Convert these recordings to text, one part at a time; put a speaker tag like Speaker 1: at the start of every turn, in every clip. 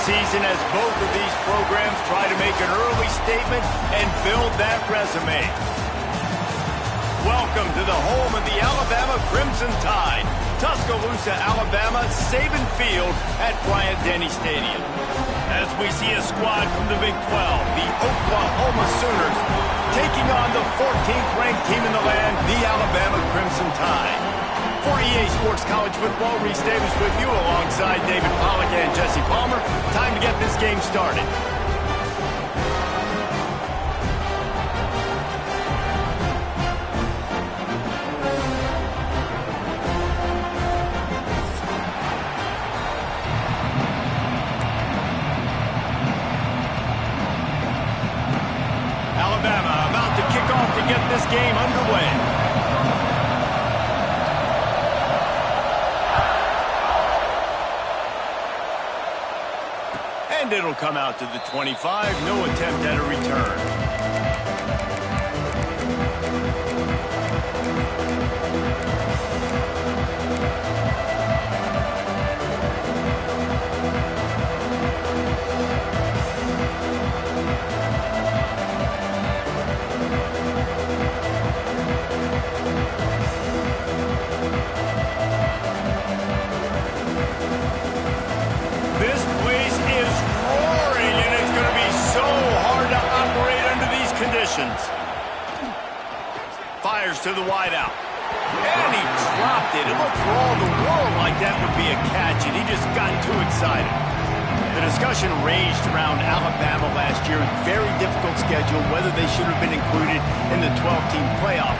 Speaker 1: season as both of these programs try to make an early statement and build that resume. Welcome to the home of the Alabama Crimson Tide, Tuscaloosa, Alabama, Saban Field at Bryant-Denny Stadium. As we see a squad from the Big 12, the Oklahoma Sooners, taking on the 14th ranked team in the land, the Alabama Crimson Tide. For EA Sports College Football, Reese Davis with you alongside David Pollack and Jesse Palmer. Time to get this game started. Alabama about to kick off to get this game underway. And it'll come out to the 25. No attempt at a return. This place is roaring, and it's going to be so hard to operate under these conditions. Fires to the wideout. And he dropped it. It looked for all the world like that would be a catch, and he just got too excited. The discussion raged around Alabama last year. Very difficult schedule, whether they should have been included in the 12-team playoff.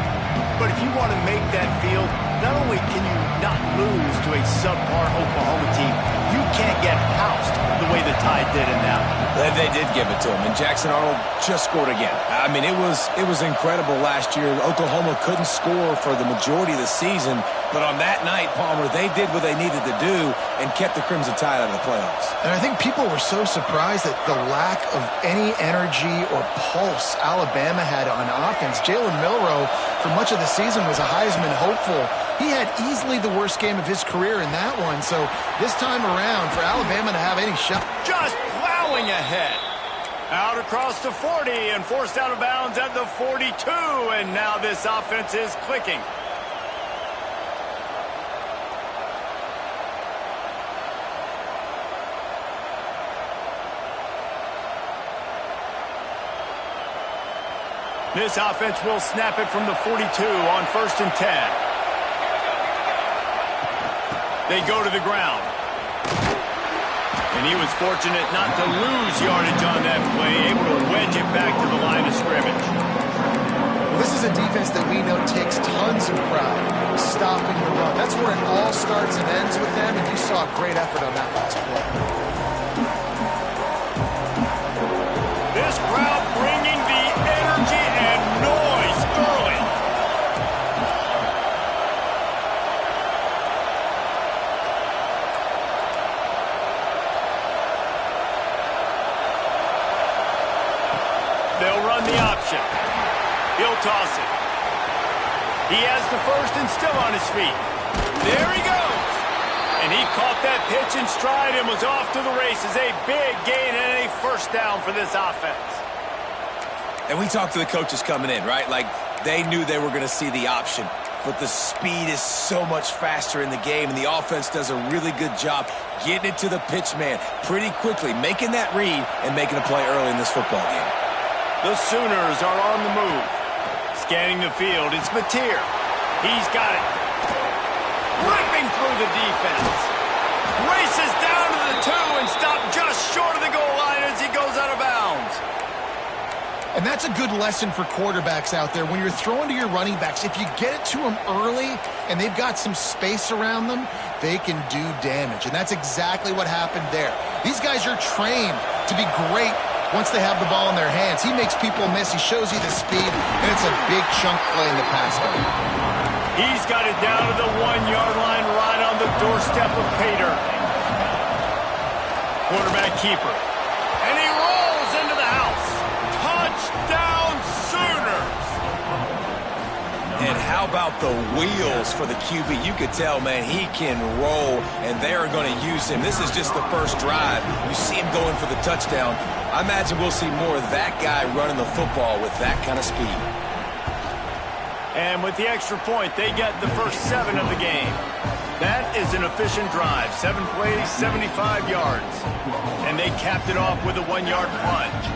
Speaker 1: But if you want to make that field, not only can you not lose to a subpar Oklahoma team, you can't get housed the way the Tide did in that one.
Speaker 2: They did give it to him, and Jackson Arnold just scored again. I mean, it was incredible last year. Oklahoma couldn't score for the majority of the season, but on that night, Palmer, they did what they needed to do and kept the Crimson Tide out of the playoffs.
Speaker 3: And I think people were so surprised at the lack of any energy or pulse Alabama had on offense. Jalen Milroe, for much of the season, was a Heisman hopeful. He had easily the worst game of his career in that one. So this time around, for Alabama to have any shot.
Speaker 1: Just plowing ahead. Out across the 40 and forced out of bounds at the 42. And now this offense is clicking. This offense will snap it from the 42 on 1st and 10. They go to the ground. And he was fortunate not to lose yardage on that play, able to wedge it back to the line of scrimmage.
Speaker 3: Well, this is a defense that we know takes tons of pride stopping the run. That's where it all starts and ends with them, and you saw a great effort on that last play.
Speaker 1: This crowd bringing the energy and noise early. They'll run the option. He'll toss it. He has the first and still on his feet. There he goes. And he caught that pitch in stride and was off to the races. A big gain and a first down for this offense.
Speaker 2: And we talked to the coaches coming in, right? Like, they knew they were going to see the option. But the speed is so much faster in the game, and the offense does a really good job getting it to the pitch man pretty quickly, making that read and making a play early in this football game.
Speaker 1: The Sooners are on the move. Scanning the field, it's Mateer. He's got it. Ripping through the defense. Races down to the 2 and stopped just short of the goal line as he goes out of bounds.
Speaker 3: And that's a good lesson for quarterbacks out there. When you're throwing to your running backs, if you get it to them early and they've got some space around them, they can do damage. And that's exactly what happened there. These guys are trained to be great once they have the ball in their hands. He makes people miss. He shows you the speed, and it's a big chunk play in the pass game.
Speaker 1: He's got it down to the 1-yard line right on the doorstep of Pater. Quarterback keeper. And he rolls into the house. Touchdown, Sooners!
Speaker 2: And how about the wheels for the QB. You could tell, man, he can roll, and they are going to use him. This is just the first drive. You see him going for the touchdown. I imagine we'll see more of that guy running the football with that kind of speed.
Speaker 1: And with the extra point, they get the first 7 of the game. That is an efficient drive. 7 plays, 75 yards. And they capped it off with a 1-yard plunge.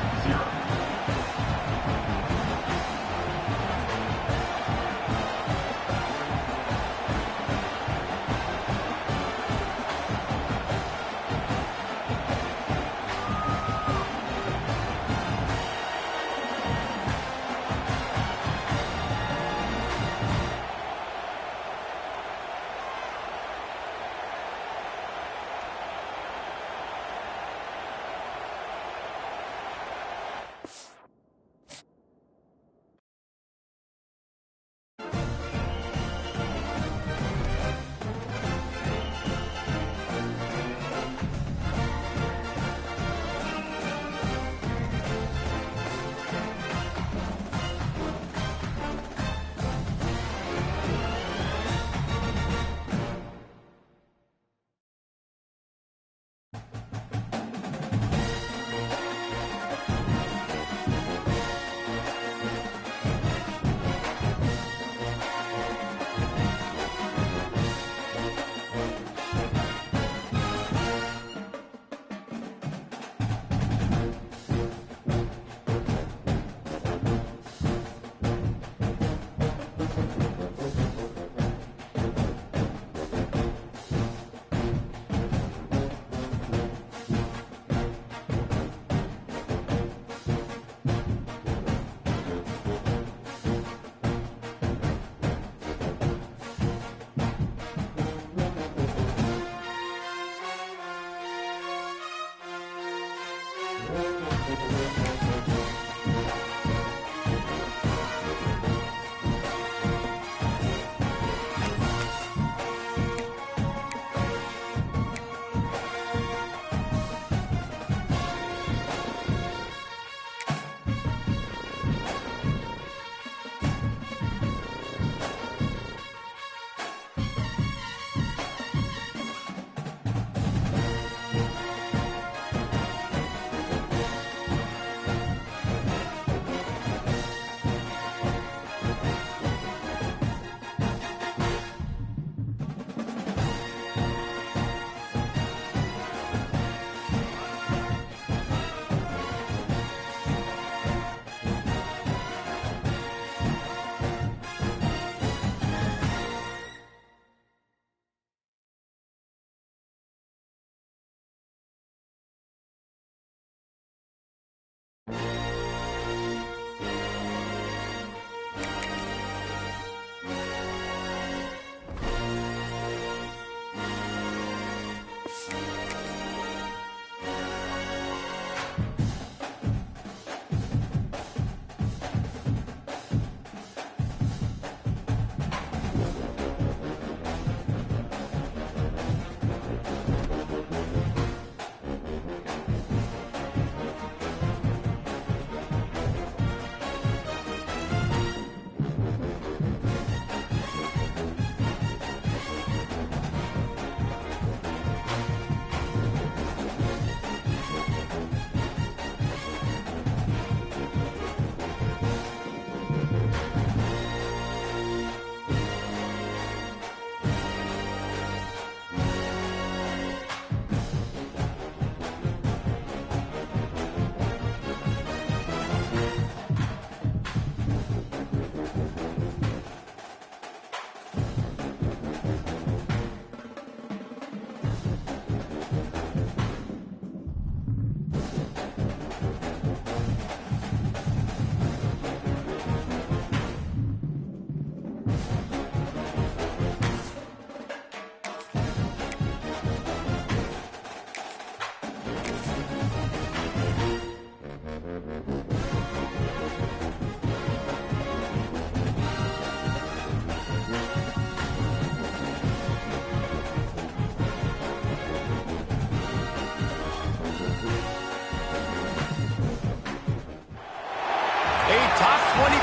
Speaker 1: Top 25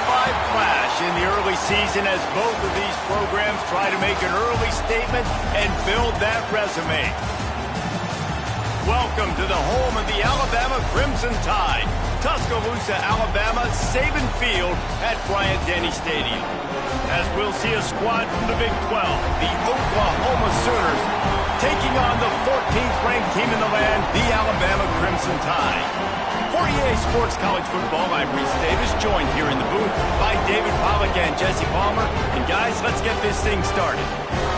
Speaker 1: clash in the early season as both of these programs try to make an early statement and build that resume. Welcome to the home of the Alabama Crimson Tide, Tuscaloosa, Alabama, Saban Field at Bryant-Denny Stadium. As we'll see a squad from the Big 12, the Oklahoma Sooners, taking on the 14th ranked team in the land, the Alabama Crimson Tide. For EA Sports College Football, I'm Reese Davis, joined here in the booth by David Pollack and Jesse Palmer. And guys, let's get this thing started.